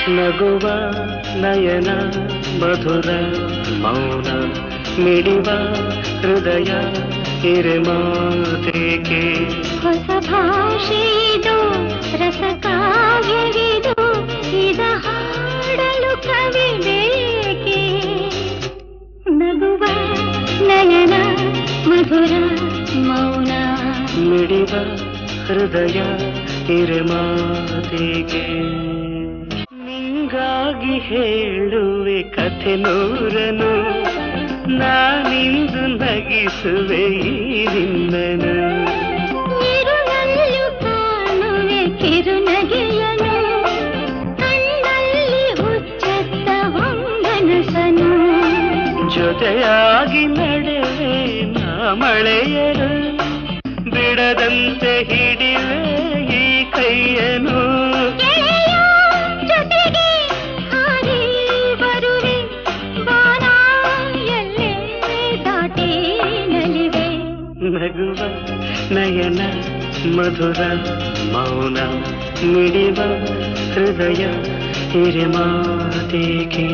ನಗುವ ನಯನ ಮಧುರ ಮೌನ ಮಿಡಿವ ಹೃದಯ ಹಿರಿಮಾತೇಕೆ ಹೊಸ ಭಾಷೆದು ರಸಕಾವ್ಯವಿದು ಇದ ಹಾಡಲು ಕವಿ ಬೇಕೆ ನಗುವ ನಯನ ಮಧುರ ಮೌನ ಮಿಡಿವ ಹೃದಯ ಹಿರಿಮಾತೇಕೆ ನಿಂಗಾಗಿ ಹೇಳುವೆ ಕಥೆ ನೂರನು ನಾನಿಂದು ನಗಿಸುವೆ ಈ ನಿನ್ನನು ಇರುಳಲ್ಲೂ ಕಾಣುವೆ ಕಿರುನಗೆಯನು ಕಣ್ಣಲ್ಲಿ ಹುಚ್ಚೆತ್ತ ಹೊಂಗನಸನು ಜೊತೆಯಾಗಿ ನಡೆವೆ ನಾ ಮಳೆಯರು ಬಿಡದಂತೆ ಹಿಡಿವೆ ಈ ಕೈಯನು ನಗುವ ನಯನ ಮಧುರ ಮೌನ ಮಿಡಿವ ಹೃದಯ ಹಿರಿಮಾತೇಕೆ